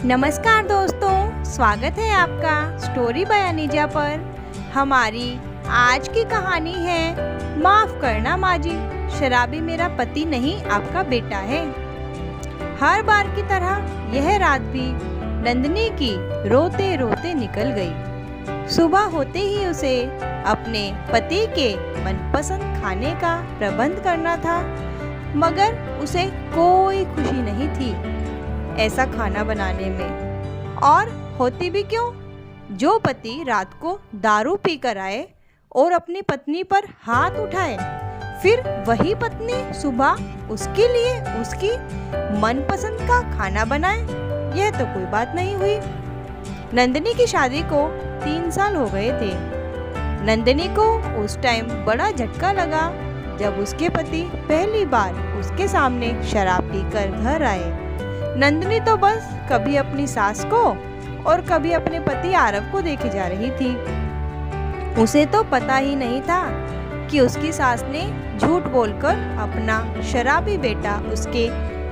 नमस्कार दोस्तों, स्वागत है आपका स्टोरी बाय अनीजा पर। हमारी आज की कहानी है माफ करना माँ जी, शराबी मेरा पति नहीं आपका बेटा है। हर बार की तरह यह रात भी नंदिनी की रोते रोते निकल गई। सुबह होते ही उसे अपने पति के मनपसंद खाने का प्रबंध करना था, मगर उसे कोई खुशी नहीं थी ऐसा खाना बनाने में। और होती भी क्यों, जो पति रात को दारू पी कर आए और अपनी पत्नी पर हाथ उठाए, फिर वही पत्नी सुबह उसके लिए उसकी मनपसंद का खाना बनाए, यह तो कोई बात नहीं हुई। नंदिनी की शादी को 3 साल हो गए थे। नंदिनी को उस टाइम बड़ा झटका लगा जब उसके पति पहली बार उसके सामने शराब पीकर घर आए। नंदिनी तो बस कभी अपनी सास को और कभी अपने पति आरव को देखे जा रही थी। उसे तो पता ही नहीं था कि उसकी सास ने झूठ बोलकर अपना शराबी बेटा उसके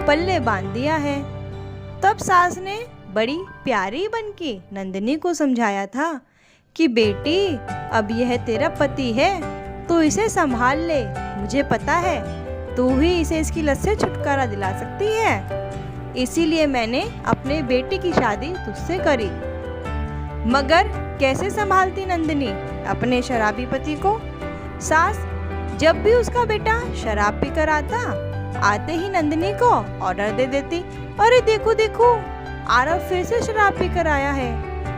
पल्ले बांध दिया है। तब सास ने बड़ी प्यारी बनके नंदिनी को समझाया था कि बेटी, अब यह तेरा पति है, तो इसे संभाल ले। मुझे पता है तू ही इसे इसकी लत से छुटकारा दिला सकती है, इसीलिए मैंने अपने बेटे की शादी तुझसे करी। मगर कैसे संभालती नंदिनी अपने शराबी पति को। सास जब भी उसका बेटा शराब पीकर आता, आते ही नंदिनी को ऑर्डर दे देती, अरे देखो देखो, आरव फिर से शराब पीकर आया है,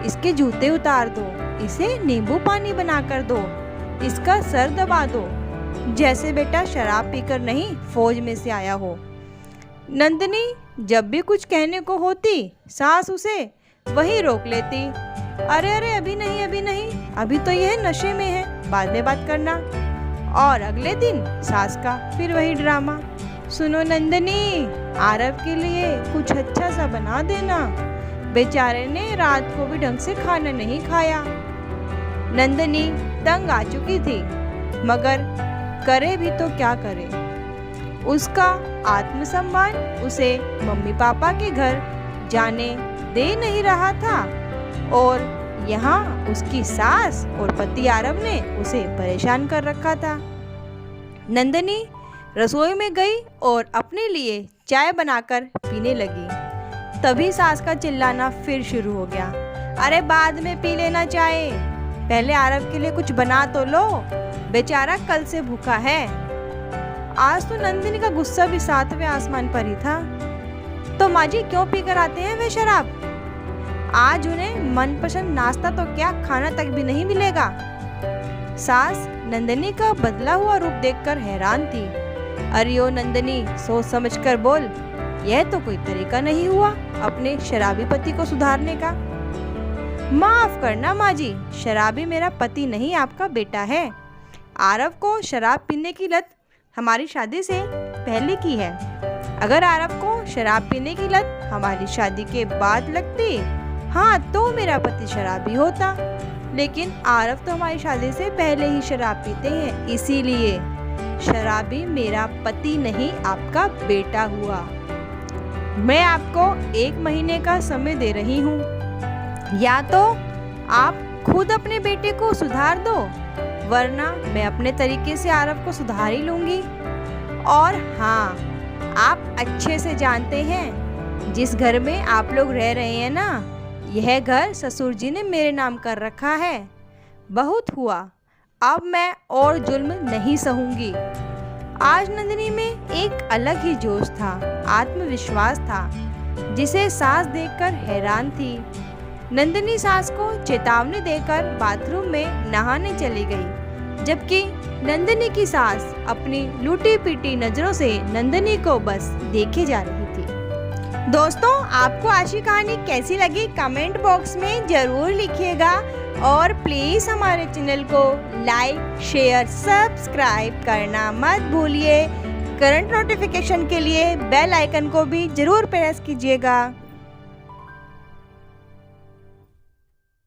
इसके जूते उतार दो, इसे नींबू पानी बनाकर दो, इसका सर दबा दो, जैसे बेटा शराब पीकर नहीं फौज में से आया हो। नंदिनी जब भी कुछ कहने को होती, सास उसे वही रोक लेती, अरे अरे अभी नहीं, अभी तो यह नशे में है, बाद में बात करना। और अगले दिन सास का फिर वही ड्रामा, सुनो नंदिनी, आरव के लिए कुछ अच्छा सा बना देना, बेचारे ने रात को भी ढंग से खाना नहीं खाया। नंदिनी तंग आ चुकी थी, मगर करे भी तो क्या करे। उसका आत्मसम्मान उसे मम्मी पापा के घर जाने दे नहीं रहा था, और यहाँ उसकी सास और पति आरव ने उसे परेशान कर रखा था। नंदिनी रसोई में गई और अपने लिए चाय बनाकर पीने लगी। तभी सास का चिल्लाना फिर शुरू हो गया, अरे बाद में पी लेना चाय, पहले आरव के लिए कुछ बना तो लो, बेचारा कल से भूखा है। आज तो नंदिनी का गुस्सा भी 7वें आसमान पर ही था। तो माँ जी क्यों पीकर आते हैं वे शराब? आज उन्हें मनपसंद नाश्ता तो क्या, खाना तक भी नहीं मिलेगा। सास नंदिनी का बदला हुआ रूप देखकर हैरान थी। अरे ओ नंदिनी, सोच समझ कर बोल, यह तो कोई तरीका नहीं हुआ अपने शराबी पति को सुधारने का। माफ करना माँ जी, शराबी मेरा पति नहीं आपका बेटा है। आरव को शराब पीने की लत हमारी शादी से पहले की है। अगर आरव को शराब पीने की लत हमारी शादी के बाद लगती, हाँ तो मेरा पति शराबी होता, लेकिन आरव तो हमारी शादी से पहले ही शराब पीते हैं, इसीलिए शराबी मेरा पति नहीं आपका बेटा हुआ। मैं आपको 1 महीने का समय दे रही हूँ, या तो आप खुद अपने बेटे को सुधार दो, वरना मैं अपने तरीके से आरव को सुधार ही लूंगी। और हाँ, आप अच्छे से जानते हैं जिस घर में आप लोग रह रहे हैं ना, यह घर ससुर जी ने मेरे नाम कर रखा है। बहुत हुआ, अब मैं और जुल्म नहीं सहूंगी। आज नंदिनी में एक अलग ही जोश था, आत्मविश्वास था, जिसे सास देखकर हैरान थी। नंदिनी सास को चेतावनी देकर बाथरूम में नहाने चली गई, जबकि नंदिनी की सास अपनी लूटी पीटी नजरों से नंदिनी को बस देखे जा रही थी। दोस्तों, आपको आज की कहानी कैसी लगी कमेंट बॉक्स में जरूर लिखिएगा, और प्लीज हमारे चैनल को लाइक, शेयर, सब्सक्राइब करना मत भूलिए। करंट नोटिफिकेशन के लिए बेल आइकन को भी जरूर प्रेस कीजिएगा।